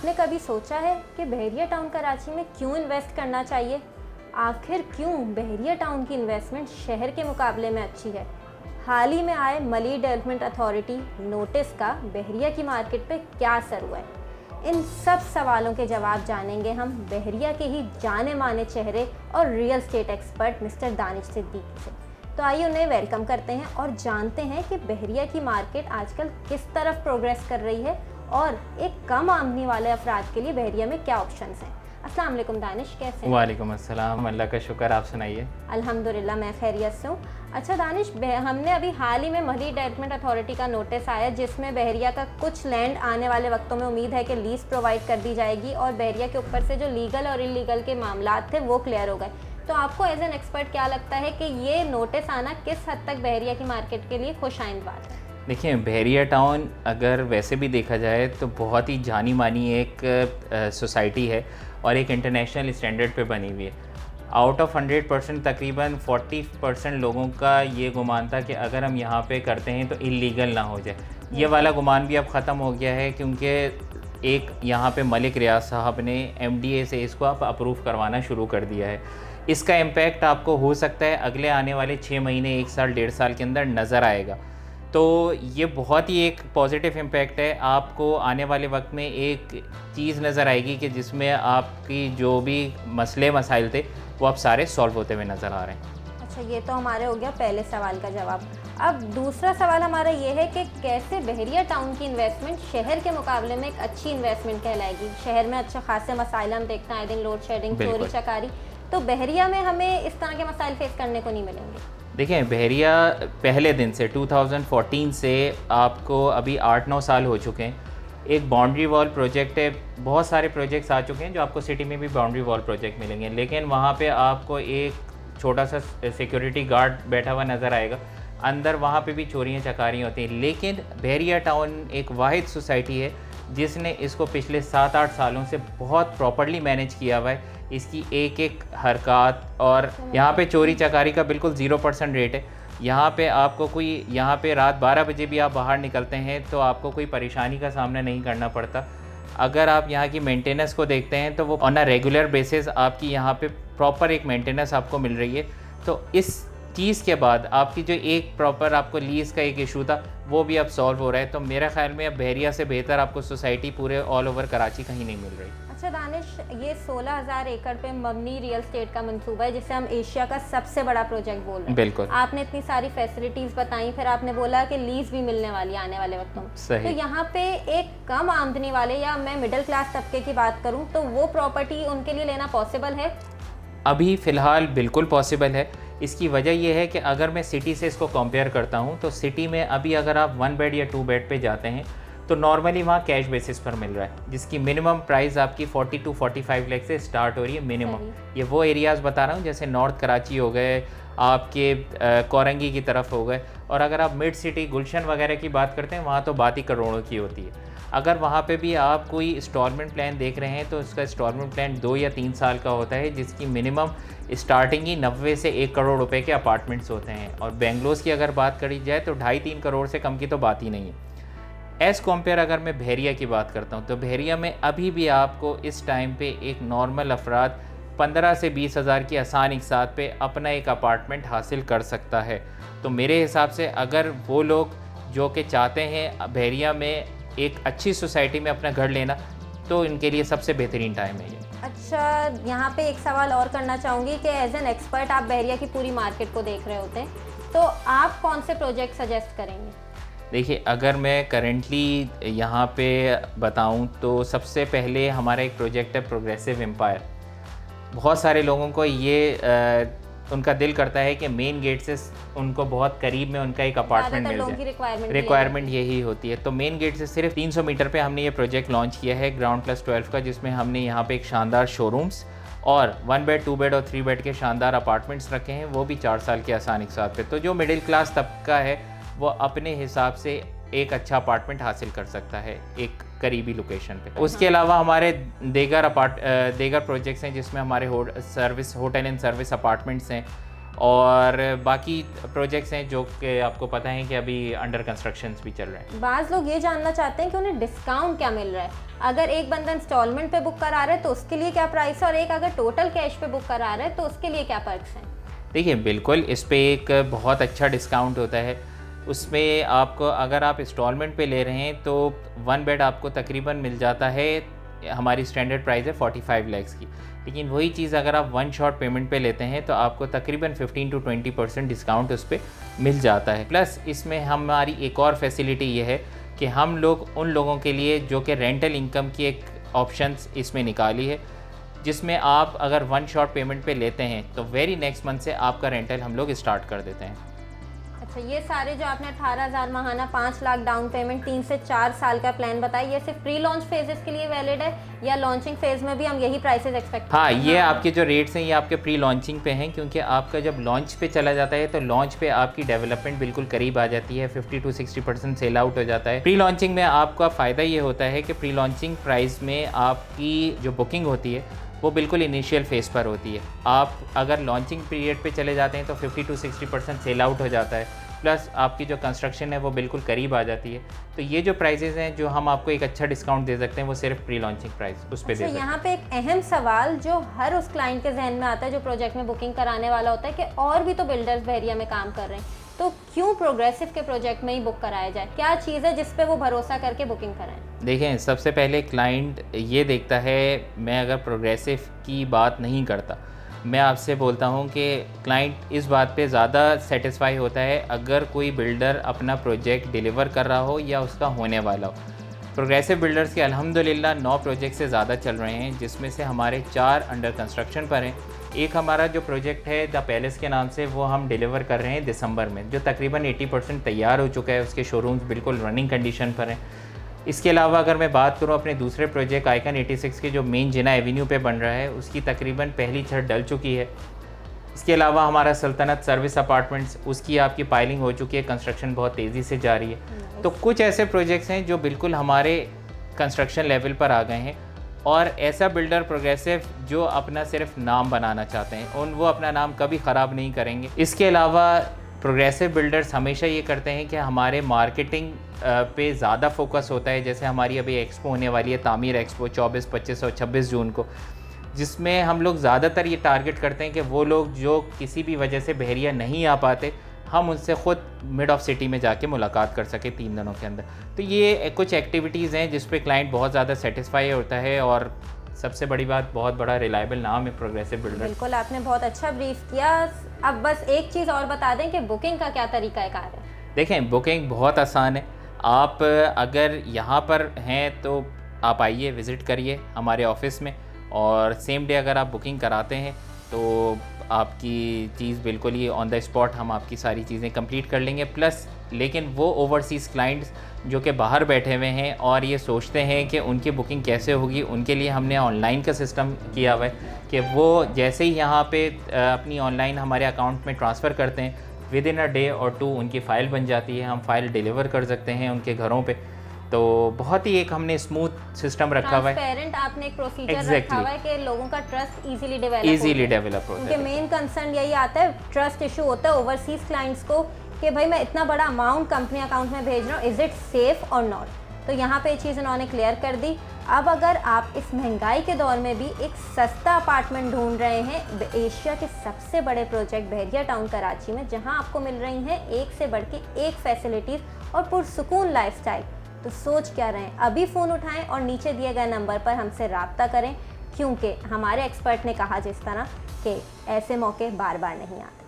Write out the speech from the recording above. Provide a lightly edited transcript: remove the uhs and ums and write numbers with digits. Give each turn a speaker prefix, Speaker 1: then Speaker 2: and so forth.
Speaker 1: आपने कभी सोचा है कि बहरिया टाउन कराची में क्यों इन्वेस्ट करना चाहिए? आखिर क्यों बहरिया टाउन की इन्वेस्टमेंट शहर के मुकाबले में अच्छी है? हाल ही में आए मली डेवलपमेंट अथॉरिटी नोटिस का बहरिया की मार्केट पे क्या असर हुआ है? इन सब सवालों के जवाब जानेंगे हम बहरिया के ही जाने माने चेहरे और real estate expert mister Danish Siddiqui से। तो आइए उन्हें वेलकम करते हैं और जानते हैं कि बहरिया की मार्केट आजकल किस तरफ प्रोग्रेस कर रही है और एक कम आमदनी वाले अफराद के लिए बहरिया में क्या ऑप्शंस हैं। अस्सलाम वालेकुम दानिश, कैसे हैं?
Speaker 2: वालेकुम अस्सलाम, अल्लाह का शुक्र, आप सुनाइए।
Speaker 1: अल्हम्दुलिल्लाह मैं खैरियत से हूँ। अच्छा दानिश, हमने अभी हाल ही में महली डेवलपमेंट अथॉरिटी का नोटिस आया जिसमें बहरिया का कुछ लैंड आने वाले वक्तों में उम्मीद है कि लीज प्रोवाइड कर दी जाएगी और बहरिया के ऊपर से जो लीगल और इलीगल के मामलात थे वो क्लियर हो गए। तो आपको एज एन एक्सपर्ट क्या लगता है कि ये नोटिस आना किस हद तक बहरिया की मार्केट के लिए खुशाइंद बात है?
Speaker 2: देखिए, बहरिया टाउन अगर वैसे भी देखा जाए तो बहुत ही जानी मानी एक सोसाइटी है और एक इंटरनेशनल स्टैंडर्ड पे बनी हुई है। आउट ऑफ 100% तकरीबन 40% लोगों का ये गुमान था कि अगर हम यहाँ पे करते हैं तो इलीगल ना हो जाए। ये वाला गुमान भी अब ख़त्म हो गया है क्योंकि एक यहाँ पे मलिक रियाज साहब ने MDA से इसको आप अप्रूव करवाना शुरू कर दिया है। इसका इम्पैक्ट आपको हो सकता है अगले आने वाले 6 महीने, 1 साल, 1.5 साल के अंदर नज़र आएगा। तो ये बहुत ही एक पॉजिटिव इम्पैक्ट है। आपको आने वाले वक्त में एक चीज़ नज़र आएगी कि जिसमें आपकी जो भी मसले मसाइल थे वो अब सारे सॉल्व होते हुए नज़र आ रहे हैं।
Speaker 1: अच्छा, ये तो हमारे हो गया पहले सवाल का जवाब। अब दूसरा सवाल हमारा ये है कि कैसे बहरिया टाउन की इन्वेस्टमेंट शहर के मुकाबले में एक अच्छी इन्वेस्टमेंट कहलाएगी? शहर में अच्छा खासे मसाइल हम देखते हैं आए दिन, लोड शेडिंग, चोरी चकारी। तो बहरिया में हमें इस तरह के मसाइल फेस करने को नहीं मिलेंगे?
Speaker 2: देखिए, बहरिया पहले दिन से 2014 से आपको अभी 8-9 साल हो चुके हैं। एक बाउंड्री वॉल प्रोजेक्ट है, बहुत सारे प्रोजेक्ट्स आ चुके हैं जो आपको सिटी में भी बाउंड्री वॉल प्रोजेक्ट मिलेंगे, लेकिन वहाँ पे आपको एक छोटा सा सिक्योरिटी गार्ड बैठा हुआ नज़र आएगा। अंदर वहाँ पे भी चोरियाँ चकारियाँ होती हैं। लेकिन बहरिया टाउन एक वाहिद सोसाइटी है जिसने इसको पिछले 7-8 सालों से बहुत प्रॉपर्ली मैनेज किया हुआ है। इसकी एक एक हरकत, और यहाँ पे चोरी चकारी का बिल्कुल 0% रेट है। यहाँ पे आपको कोई, यहाँ पे रात 12 बजे भी आप बाहर निकलते हैं तो आपको कोई परेशानी का सामना नहीं करना पड़ता। अगर आप यहाँ की मेंटेनेंस को देखते हैं तो वो ऑन अ रेगुलर बेसिस आपकी यहाँ पे प्रॉपर एक मेंटेनेंस आपको मिल रही है। तो इस चीज़ के बाद आपकी जो एक प्रॉपर आपको लीज़ का एक इशू था वो भी अब सॉल्व हो रहा है। तो मेरा ख्याल में अब बहरिया से बेहतर आपको सोसाइटी पूरे ऑल ओवर कराची कहीं नहीं मिल रही।
Speaker 1: अच्छा दानिश, ये 16,000 एकड़ पे मबनी रियल एस्टेट का मंसूबा है जिसे हम एशिया का सबसे बड़ा प्रोजेक्ट बोल रहे हैं।
Speaker 2: बिल्कुल।
Speaker 1: आपने इतनी सारी फैसिलिटीज़ बताई, फिर आपने बोला कि लीज भी मिलने वाली है आने वाले वक्तों में।
Speaker 2: सही।
Speaker 1: तो यहाँ पे एक कम आमदनी वाले या मैं मिडिल क्लास तबके की बात करूँ तो वो प्रॉपर्टी उनके लिए लेना पॉसिबल है?
Speaker 2: अभी फ़िलहाल बिल्कुल पॉसिबल है। इसकी वजह यह है कि अगर मैं सिटी से इसको कंपेयर करता हूँ तो सिटी में अभी अगर आप 1 बेड या 2 बेड पे जाते हैं तो नॉर्मली वहाँ कैश बेसिस पर मिल रहा है, जिसकी मिनिमम प्राइस आपकी 40 to 45 लाख से स्टार्ट हो रही है मिनिमम। ये वो एरियाज़ बता रहा हूँ जैसे नॉर्थ कराची हो गए, आपके कोरंगी की तरफ हो गए, और अगर आप मिड सिटी गुलशन वगैरह की बात करते हैं वहाँ तो बात ही करोड़ों की होती है। अगर वहाँ पे भी आप कोई इंस्टॉलमेंट प्लान देख रहे हैं तो उसका इंस्टॉलमेंट प्लान 2 या 3 साल का होता है, जिसकी मिनिमम स्टार्टिंग ही 90 से 1 करोड़ रुपए के अपार्टमेंट्स होते हैं। और बेंगलोर की अगर बात करी जाए तो 2.5-3 करोड़ से कम की तो बात ही नहीं है। एज़ कम्पेयर अगर मैं बहरिया की बात करता हूँ तो बहरिया में अभी भी आपको इस टाइम पे एक नॉर्मल अफराद 15 से 20 हज़ार की आसान एक साथ पे अपना एक अपार्टमेंट हासिल कर सकता है। तो मेरे हिसाब से अगर वो लोग जो कि चाहते हैं बहरिया में एक अच्छी सोसाइटी में अपना घर लेना, तो इनके लिए सबसे बेहतरीन टाइम है ये।
Speaker 1: अच्छा, यहाँ पे एक सवाल और करना चाहूँगी कि एज एन एक्सपर्ट आप बहरिया की पूरी मार्केट को देख रहे होते हैं, तो आप कौन से प्रोजेक्ट सजेस्ट करेंगे?
Speaker 2: देखिए, अगर मैं करेंटली यहाँ पे बताऊँ तो सबसे पहले हमारा एक प्रोजेक्ट है प्रोग्रेसिव एम्पायर। बहुत सारे लोगों को ये उनका दिल करता है कि मेन गेट से उनको बहुत करीब में उनका एक अपार्टमेंट मिल जाए, रिक्वायरमेंट यही होती है। तो मेन गेट से सिर्फ 300 मीटर पे हमने ये प्रोजेक्ट लॉन्च किया है GROUND+12 का, जिसमें हमने यहाँ पे एक शानदार शोरूम्स और 1 बेड, 2 बेड और 3 बेड के शानदार अपार्टमेंट्स रखे हैं, वो भी 4 साल के आसान एक साथ पे। तो जो मिडिल क्लास तबका है वो अपने हिसाब से एक अच्छा अपार्टमेंट हासिल कर सकता है एक करीबी लोकेशन पे। उसके अलावा हमारे दीगर प्रोजेक्ट्स हैं जिसमें हमारे होटल एंड सर्विस अपार्टमेंट्स हैं, और बाकी प्रोजेक्ट्स हैं जो कि आपको पता है कि अभी अंडर कंस्ट्रक्शन भी चल रहे हैं।
Speaker 1: बाज़ लोग ये जानना चाहते हैं कि उन्हें डिस्काउंट क्या मिल रहा है। अगर एक बंदा इंस्टॉलमेंट पे बुक करा रहा है तो उसके लिए क्या प्राइस है, और एक अगर टोटल कैश पे बुक करा रहा है तो उसके लिए क्या पर्क्स हैं?
Speaker 2: देखिए बिल्कुल इस पे एक बहुत अच्छा डिस्काउंट होता है। उसमें आपको अगर आप इंस्टॉलमेंट पे ले रहे हैं तो 1 बेड आपको तकरीबन मिल जाता है, हमारी स्टैंडर्ड प्राइस है 45 लाख की। लेकिन वही चीज़ अगर आप 1 शॉट पेमेंट पे लेते हैं तो आपको तकरीबन 15 to 20% डिस्काउंट उस पर मिल जाता है। प्लस इसमें हमारी एक और फैसिलिटी ये है कि हम लोग उन लोगों के लिए जो कि रेंटल इनकम की एक ऑप्शंस इसमें निकाली है, जिसमें आप अगर 1 शॉट पेमेंट पे लेते हैं तो वेरी नेक्स्ट मंथ से आपका रेंटल हम लोग स्टार्ट कर देते हैं।
Speaker 1: अच्छा, ये सारे जो आपने 18,000 माहाना, 5 लाख डाउन पेमेंट, 3 से 4 साल का प्लान बताया, ये सिर्फ प्री लॉन्च फेजेस के लिए वैलिड है या लॉन्चिंग फेज में भी हम यही प्राइसेस एक्सपेक्ट?
Speaker 2: हाँ, ये आपके जो रेट्स हैं ये आपके प्री लॉन्चिंग पे हैं, क्योंकि आपका जब लॉन्च पे चला जाता है तो लॉन्च पे आपकी डेवलपमेंट बिल्कुल करीब आ जाती है, 50 to 60% सेल आउट हो जाता है। प्री लॉन्चिंग में आपका फ़ायदा ये होता है कि प्री लॉन्चिंग प्राइस में आपकी जो बुकिंग होती है वो बिल्कुल इनिशियल फेज़ पर होती है। आप अगर लॉन्चिंग पीरियड पे चले जाते हैं तो 50 to 60% सेल आउट हो जाता है, प्लस आपकी जो कंस्ट्रक्शन है वो बिल्कुल करीब आ जाती है। तो ये जो प्राइजेज़ हैं जो हम आपको एक अच्छा डिस्काउंट दे सकते हैं वो सिर्फ प्री लॉन्चिंग प्राइस उस पर दे सकते हैं।
Speaker 1: यहाँ पे एक अहम सवाल जो हर उस क्लाइंट के जहन में आता है जो प्रोजेक्ट में बुकिंग कराने वाला होता है कि और भी तो बिल्डर्स बहरिया में काम कर रहे हैं, तो क्यों प्रोग्रेसिव के प्रोजेक्ट में ही बुक कराया जाए? क्या चीज़ है जिस पे वो भरोसा करके बुकिंग कराएं?
Speaker 2: देखें, सबसे पहले क्लाइंट ये देखता है, मैं अगर प्रोग्रेसिव की बात नहीं करता, मैं आपसे बोलता हूँ कि क्लाइंट इस बात पे ज़्यादा सेटिस्फाई होता है अगर कोई बिल्डर अपना प्रोजेक्ट डिलीवर कर रहा हो या उसका होने वाला हो। प्रोग्रेसिव बिल्डर्स के अल्हम्दुलिल्लाह 9 प्रोजेक्ट से ज़्यादा चल रहे हैं, जिसमें से हमारे 4 अंडर कंस्ट्रक्शन पर हैं। एक हमारा जो प्रोजेक्ट है द पैलेस के नाम से, वो हम डिलीवर कर रहे हैं दिसंबर में, जो तकरीबन 80% तैयार हो चुका है, उसके शोरूम्स बिल्कुल रनिंग कंडीशन पर हैं। इसके अलावा अगर मैं बात करूं अपने दूसरे प्रोजेक्ट आइकन 86 के जो मेन जिना एवेन्यू पे बन रहा है, उसकी तकरीबन पहली छत डल चुकी है। इसके अलावा हमारा सल्तनत सर्विस अपार्टमेंट्स, उसकी आपकी पाइलिंग हो चुकी है, कंस्ट्रक्शन बहुत तेज़ी से जारी है। तो कुछ ऐसे प्रोजेक्ट्स हैं जो बिल्कुल हमारे कंस्ट्रक्शन लेवल पर आ गए हैं, और ऐसा बिल्डर प्रोग्रेसिव जो अपना सिर्फ नाम बनाना चाहते हैं वो अपना नाम कभी ख़राब नहीं करेंगे। इसके अलावा प्रोग्रेसिव बिल्डर्स हमेशा ये करते हैं कि हमारे मार्केटिंग पे ज़्यादा फोकस होता है। जैसे हमारी अभी एक्सपो होने वाली है, तामीर एक्सपो 24, 25 और 26 जून को, जिसमें हम लोग ज़्यादातर ये टारगेट करते हैं कि वो लोग जो किसी भी वजह से बहरिया नहीं आ पाते, हम उनसे ख़ुद मिड ऑफ सिटी में जाके मुलाकात कर सके 3 दिनों के अंदर। तो ये कुछ एक्टिविटीज़ हैं जिस पे क्लाइंट बहुत ज़्यादा सेटिस्फाई होता है, और सबसे बड़ी बात, बहुत बड़ा रिलायबल नाम है प्रोग्रेसिव बिल्डर।
Speaker 1: बिल्कुल, आपने बहुत अच्छा ब्रीफ किया। अब बस एक चीज़ और बता दें कि बुकिंग का क्या तरीका कार है?
Speaker 2: देखें, बुकिंग बहुत आसान है। आप अगर यहाँ पर हैं तो आप आइए, विज़िट करिए हमारे ऑफिस में, और सेम डे अगर आप बुकिंग कराते हैं तो आपकी चीज़ बिल्कुल ही ऑन द स्पॉट हम आपकी सारी चीज़ें कंप्लीट कर लेंगे। प्लस लेकिन वो ओवरसीज़ क्लाइंट्स जो कि बाहर बैठे हुए हैं और ये सोचते हैं कि उनकी बुकिंग कैसे होगी, उनके लिए हमने ऑनलाइन का सिस्टम किया हुआ है कि वो जैसे ही यहाँ पे अपनी ऑनलाइन हमारे अकाउंट में ट्रांसफ़र करते हैं, विद इन अ डे और 2 उनकी फ़ाइल बन जाती है, हम फ़ाइल डिलीवर कर सकते हैं उनके घरों पे। तो बहुत ही एक हमने स्मूथ सिस्टम रखा हुआ है,
Speaker 1: ट्रांसपेरेंट आपने एक प्रोसीजर रखा हुआ है कि लोगों का ट्रस्ट इजीली डेवलप हो। उनके मेन कंसर्न यही आता है, ट्रस्ट इशू होता है ओवरसीज क्लाइंट्स को कि भाई मैं इतना बड़ा अमाउंट कंपनी अकाउंट में भेज रहा हूँ, इज़ इट सेफ और नॉट। तो यहाँ पे ये चीज़ उन्होंने क्लियर कर दी। अब अगर आप इस महंगाई के दौर में भी एक सस्ता अपार्टमेंट ढूंढ रहे हैं एशिया के सबसे बड़े प्रोजेक्ट बहरिया टाउन कराची में, जहाँ आपको मिल रही हैं एक से बढ़ के एक फैसिलिटीज़ और पुरसुकून लाइफस्टाइल, तो सोच क्या रहे हैं, अभी फ़ोन उठाएं और नीचे दिए गए नंबर पर हमसे रब्ता करें, क्योंकि हमारे एक्सपर्ट ने कहा जिस तरह कि ऐसे मौके बार बार नहीं आते।